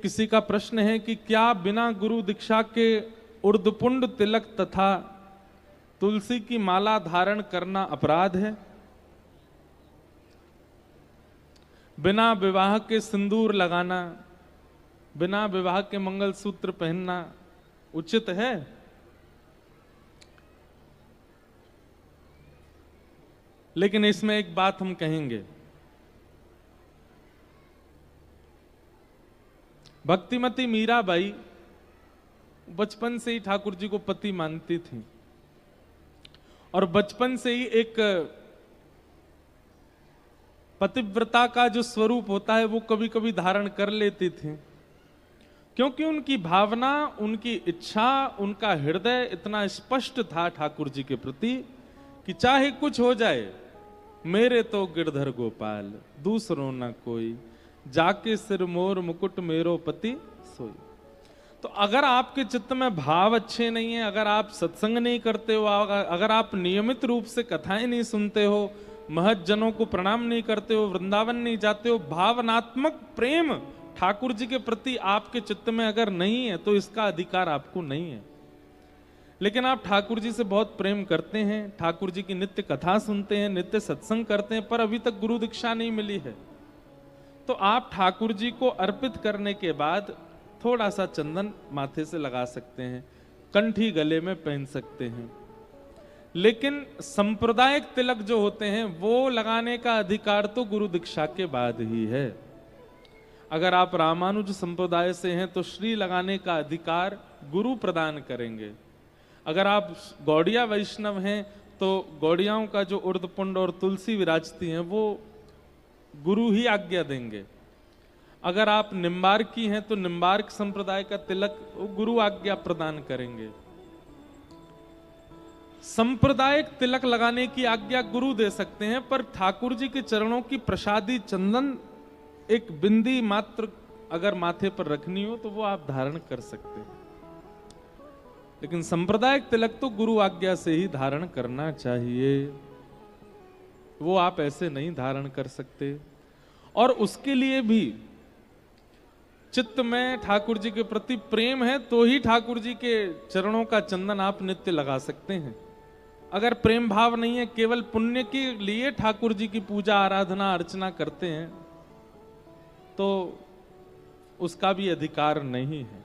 किसी का प्रश्न है कि क्या बिना गुरु दीक्षा के उर्दपुंड तिलक तथा तुलसी की माला धारण करना अपराध है? बिना विवाह के सिंदूर लगाना, बिना विवाह के मंगलसूत्र पहनना उचित है? लेकिन इसमें एक बात हम कहेंगे, भक्तिमती मीराबाई बचपन से ही ठाकुर जी को पति मानती थी और बचपन से ही एक पतिव्रता का जो स्वरूप होता है वो कभी कभी धारण कर लेती थी, क्योंकि उनकी भावना, उनकी इच्छा, उनका हृदय इतना स्पष्ट था ठाकुर जी के प्रति कि चाहे कुछ हो जाए, मेरे तो गिरधर गोपाल दूसरों ना कोई, जाके सिर मोर मुकुट मेरो पति सोई। तो अगर आपके चित्त में भाव अच्छे नहीं है, अगर आप सत्संग नहीं करते हो, अगर आप नियमित रूप से कथाएं नहीं सुनते हो, महत जनों को प्रणाम नहीं करते हो, वृंदावन नहीं जाते हो, भावनात्मक प्रेम ठाकुर जी के प्रति आपके चित्त में अगर नहीं है तो इसका अधिकार आपको नहीं है। लेकिन आप ठाकुर जी से बहुत प्रेम करते हैं, ठाकुर जी की नित्य कथा सुनते हैं, नित्य सत्संग करते हैं, पर अभी तक गुरु दीक्षा नहीं मिली है, तो आप ठाकुर जी को अर्पित करने के बाद थोड़ा सा चंदन माथे से लगा सकते हैं, कंठी गले में पहन सकते हैं। लेकिन सांप्रदायिक तिलक जो होते हैं वो लगाने का अधिकार तो गुरु दीक्षा के बाद ही है। अगर आप रामानुज संप्रदाय से हैं तो श्री लगाने का अधिकार गुरु प्रदान करेंगे। अगर आप गौड़िया वैष्णव हैं तो गौड़ियाओं का जो उर्दपुंड और तुलसी विराजती हैं वो गुरु ही आज्ञा देंगे। अगर आप निम्बार्की हैं तो निम्बार्क संप्रदाय का तिलक गुरु आज्ञा प्रदान करेंगे। सांप्रदायिक तिलक लगाने की आज्ञा गुरु दे सकते हैं, पर ठाकुर जी के चरणों की प्रसादी चंदन एक बिंदी मात्र अगर माथे पर रखनी हो तो वो आप धारण कर सकते हैं। लेकिन सांप्रदायिक तिलक तो गुरु आज्ञा से ही धारण करना चाहिए, वो आप ऐसे नहीं धारण कर सकते। और उसके लिए भी चित्त में ठाकुर जी के प्रति प्रेम है तो ही ठाकुर जी के चरणों का चंदन आप नित्य लगा सकते हैं। अगर प्रेम भाव नहीं है, केवल पुण्य के लिए ठाकुर जी की पूजा आराधना अर्चना करते हैं तो उसका भी अधिकार नहीं है।